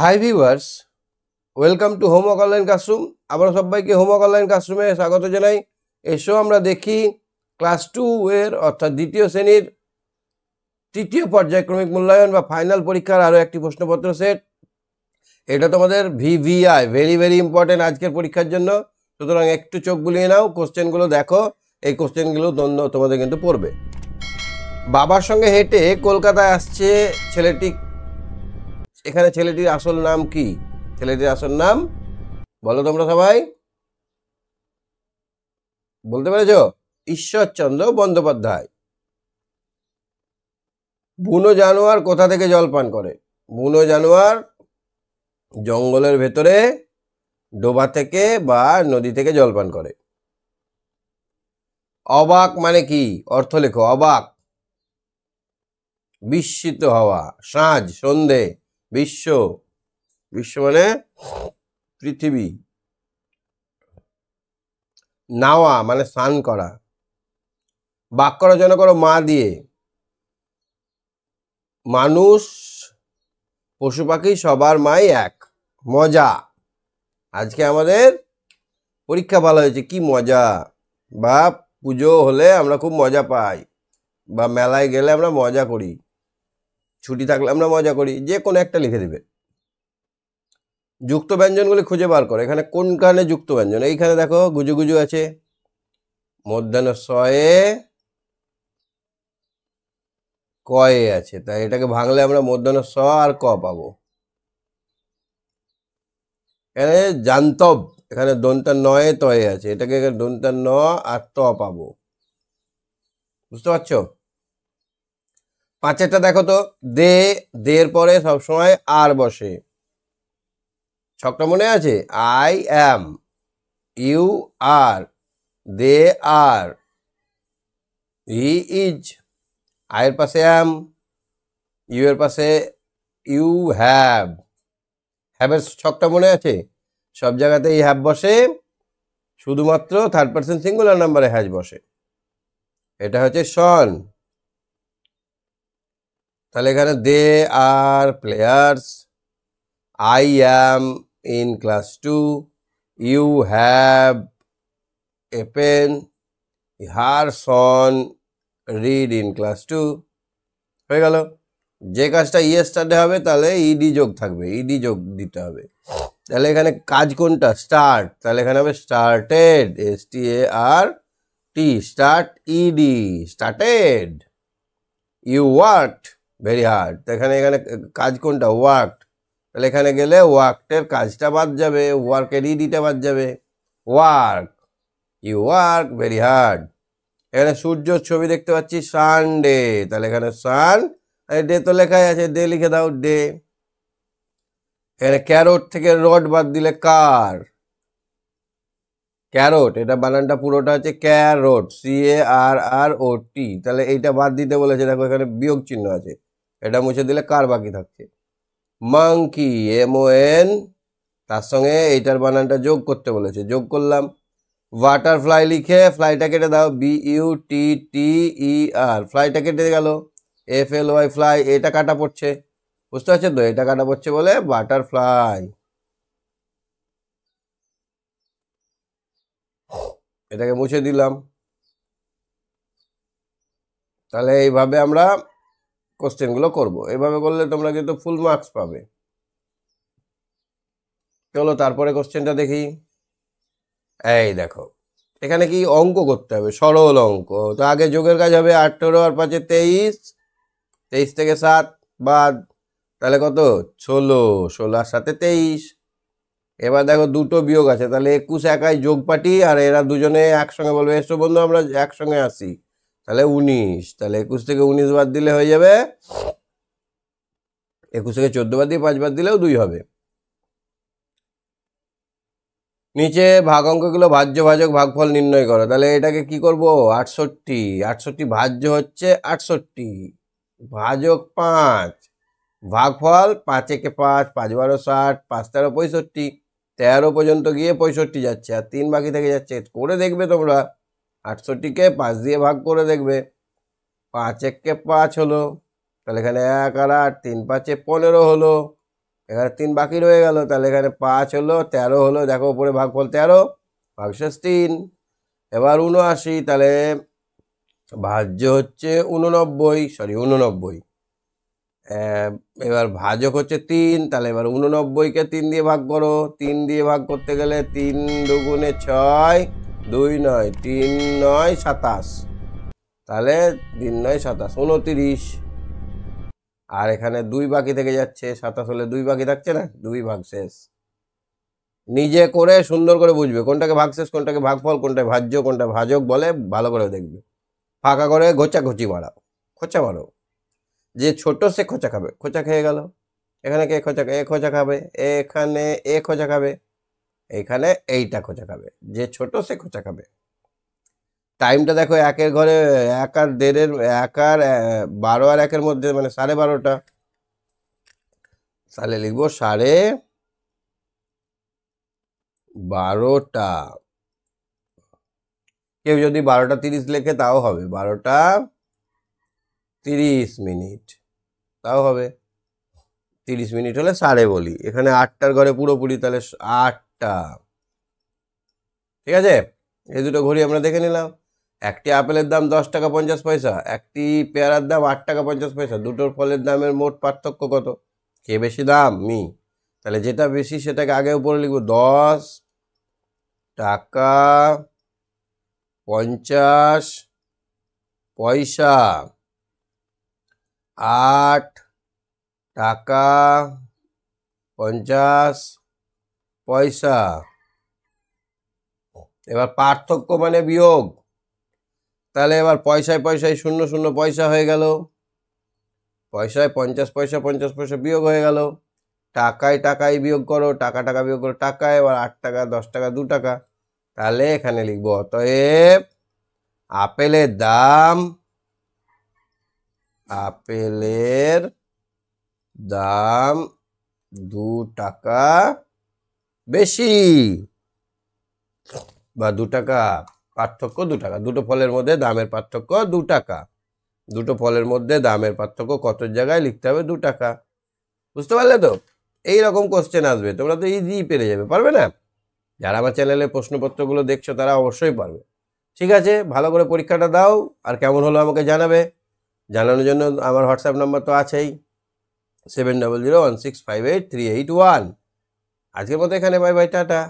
Hi viewers, welcome to homework online classroom. আমরা সবাইকে homework online ক্লাসরুমে স্বাগত জানাই। এসো আমরা দেখি ক্লাস 2 এর অর্থাৎ দ্বিতীয় শ্রেণীর তৃতীয় পর্যায়ক্রমিক মূল্যায়ন বা ফাইনাল পরীক্ষার আরও একটি প্রশ্নপত্র সেট। এটা তোমাদের ভিভিআই, ভেরি ভেরি ইম্পর্টেন্ট আজকের পরীক্ষার জন্য। সুতরাং একটু চোখ বুলিয়ে নাও, কোশ্চেনগুলো দেখো। এই কোশ্চেনগুলো তোমাদের কিন্তু পড়বে। বাবার সঙ্গে হেঁটে কলকাতায় আসছে ছেলেটি। এখানে ছেলেটির আসল নাম কি? ছেলেটির আসল নাম বলো তোমরা সবাই, বলতে পেরেছ? ঈশ্বরচন্দ্র বন্দ্যোপাধ্যায়। বুনো জানোয়ার কোথা থেকে জল পান করে? বুনো জানোয়ার জঙ্গলের ভেতরে ডোবা থেকে বা নদী থেকে জল পান করে। অবাক মানে কি? অর্থ লেখো। অবাক, বিস্মিত হওয়া। সাঁঝ, সন্ধে। বিশ্ব, বিশ্ব মানে পৃথিবী। নাওয়া মানে স্নান করা। বাক্য রচনা করো মা দিয়ে। মানুষ, পশু পাখি সবার মাই এক। মজা, আজকে আমাদের পরীক্ষা ভালো হয়েছে, কি মজা। বা পুজো হলে আমরা খুব মজা পাই, বা মেলায় গেলে আমরা মজা করি, ছুটি থাকলে আমরা মজা করি। যে কোনো একটা লিখে দিবে। যুক্ত ব্যঞ্জনগুলি খুঁজে বার করো। এখানে কোনখানে যুক্ত ব্যঞ্জন? এইখানে দেখো গুজু গুজু আছে, মধ্যাহ্ন সয়ে কয়ে আছে, তাই এটাকে ভাঙলে আমরা মধ্যাহ্ন স আর ক পাবো। এখানে জান্তব, এখানে দন্তা নয়ে তয়ে আছে, এটাকে এখানে দন্তা ন আর ত পাবো। বুঝতে পারছো? পাঁচেরটা দেখো তো, দে, দের পরে সবসময় আর বসে। ছকটা মনে আছে? I am, you are, they are, he is. আয়ের পাশে অ্যাম, ইউ এর পাশে ইউ হ্যাভ। হ্যাভের ছকটা মনে আছে? সব জায়গাতেই হ্যাভ বসে, শুধুমাত্র থার্ড পারসন সিঙ্গুলার নাম্বারে হ্যাজ বসে। এটা হচ্ছে শন। তাহলে এখানে they are players, I am in class 2, you have a pen, her son read in class 2। হয়ে গেল। যে কাজটা ইয়েস্টারডে হবে তাহলে ইডি যোগ থাকবে, ইডি যোগ দিতে হবে। তাহলে এখানে কাজ কোনটা? স্টার্ট, তাহলে এখানে হবে started, START, start ED, started. You worked very hard, এখানে কাজ কোনটা? ওয়ার্কড, তাহলে এখানে গেলে ওয়ার্কটের কাজটা বাদ যাবে, ওয়ার্কের ইডিটা বাদ যাবে। Work, you work very hard. এখানে সূর্যর ছবি দেখতে পাচ্ছি, সানডে, তাহলে এখানে সান, ডে তো লেখাই আছে, ডে লিখে দাও, ডে। এখানে ক্যারোট থেকে রড বাদ দিলে কার। ক্যারোট, এটা বানানটা পুরোটা হচ্ছে ক্যারোট, CARROT, তাহলে এইটা বাদ দিতে বলেছে, দেখো এখানে বিয়োগ চিহ্ন আছে, এটা মুছে দিলে কার বাকি থাকছে। মাংকি, MON, তার সঙ্গে এইটার বানানটা যোগ করতে বলেছে, যোগ করলাম। বাটারফ্লাই লিখে ফ্লাইটা কেটে দাও, BUTTER, ফ্লাইটা কেটে গেল। FLY, ফ্লাই, এটা কাটা পড়ছে, বুঝতে পারছো তো? এটা কাটা পড়ছে বলে বাটারফ্লাই। এটাকে মুছে দিলাম। তাহলে এইভাবে আমরা কোশ্চেনগুলো করব। এইভাবে করলে তোমরা কিন্তু ফুল মার্কস পাবে। চলো তারপরে কোশ্চেনটা দেখি। এই দেখো, এখানে কি অঙ্ক করতে হবে, সরল অঙ্ক। তো আগে যোগের কাজ হবে, 18 আর 5 23, 23 থেকে 7 বাদ, তাহলে কত? 16, 16 আর 7 23। এবার দেখো দুটো বিয়োগ আছে, তাহলে 21 একাই যোগ পাটি, আর এরা দুজনে একসঙ্গে বলবে এসো বন্ধু আমরা একসঙ্গে আসি, তাহলে 19। তাহলে 21 থেকে 19 বাদ দিলে হয়ে যাবে, 21 থেকে 14 বাদ দিয়ে 5 বাদ দিলেও 2 হবে। নিচে ভাগ অঙ্কগুলো ভাজ্য ভাজক ভাগফল নির্ণয় করো। তাহলে এটাকে কি করব? 68, 68 ভাজ্য হচ্ছে 68, ভাজক 5, ভাগফল 5 একে 5, 5 12 60, 5 13 65, 13 পর্যন্ত গিয়ে 65 যাচ্ছে, আর 3 বাকি থেকে যাচ্ছে। করে দেখবে তোমরা, 68কে 5 দিয়ে ভাগ করে দেখবে, 5 একে 5 হলো, তাহলে এখানে 1 আর 8, 3 5 15 হলো। এখানে 3 বাকি রয়ে গেল, তাহলে এখানে 5 হলো, 13 হলো, দেখো উপরে ভাগফল 13 ভাগশেষ 3। এবার 79, তাহলে ভাজ্য হচ্ছে 89। এবার ভাজক হচ্ছে 3, তাহলে এবার 89কে 3 দিয়ে ভাগ করো। 3 দিয়ে ভাগ করতে গেলে 3 দুগুণে 6, 2 9, 3 9 27, তাহলে 3 9 27, 29। আর এখানে 2 বাকি থেকে যাচ্ছে, 27 হলে 2 বাকি থাকছে না, 2 ভাগশেষ। নিজে করে সুন্দর করে বুঝবে কোনটাকে ভাগশেষ, কোনটাকে ভাগফল, কোনটা ভাজ্য, কোনটা ভাজক বলে, ভালো করে দেখবে। ফাঁকা করে ঘোচাঘুচি মারাও, খোঁচা মারো। যে ছোট সে খোঁচা খাবে, খোঁচা খেয়ে গেল। এখানে কে খোঁচা, এ খোঁচা খাবে, এখানে এ খোঁচা খাবে, এইখানে এইটা খোঁচা খাবে। যে ছোট সে খোঁচা খাবে। টাইমটা দেখো, 1-এর ঘরে 1 আর 1.5-এর 1 আর 12 আর 1-এর মধ্যে মানে 12:30, তাহলে লিখবো 12:30। কেউ যদি 12:30 লেখে তাও হবে, 12:30, তাও হবে। 30 মিনিট হলে 12:30 বলি। এখানে 8টার ঘরে পুরোপুরি, তাহলে 8টা। ঠিক আছে, এই দুটো ঘড়ি আমরা দেখে নিলাম। একটি আপেলের দাম 10 টাকা 50 পয়সা, একটি পেয়ারার দাম 8 টাকা 50 পয়সা। দুটোর ফলের দামের মোট পার্থক্য কত? কে বেশি দাম? মি। তাহলে যেটা বেশি সেটাকে আগে উপরে লিখবো, 10 টাকা 50 পয়সা, 8 টাকা 50 পয়সা। এবার পার্থক্য মানে বিয়োগ, তাহলে এবার পয়সায় পয়সায় 0 0 পয়সা হয়ে গেল, পয়সায় 50 পয়সা 50 পয়সা বিয়োগ হয়ে গেল। টাকায় টাকায় বিয়োগ করো, টাকা টাকা বিয়োগ করো টাকায়। এবার 8 টাকা 10 টাকা 2 টাকা, তাহলে এখানে লিখবো অতএব আপেলের দাম, আপেলের দাম 2 টাকা বেশি, বা 2 টাকা পার্থক্য 2 টাকা। দুটো ফলের মধ্যে দামের পার্থক্য 2 টাকা। দুটো ফলের মধ্যে দামের পার্থক্য কত জায়গায় লিখতে হবে? 2 টাকা। বুঝতে পারলে তো? এইরকম কোশ্চেন আসবে, তোমরা তো ইজি পেরে যাবে, পারবে না? যারা আমার চ্যানেলে প্রশ্নপত্রগুলো দেখছো তারা অবশ্যই পারবে। ঠিক আছে, ভালো করে পরীক্ষাটা দাও, আর কেমন হলো আমাকে জানাবে। জানানোর জন্য আমার হোয়াটসঅ্যাপ নাম্বার তো আছেই, 7001658381। আজকের মতো এখানে, বাই বাই, টাটা।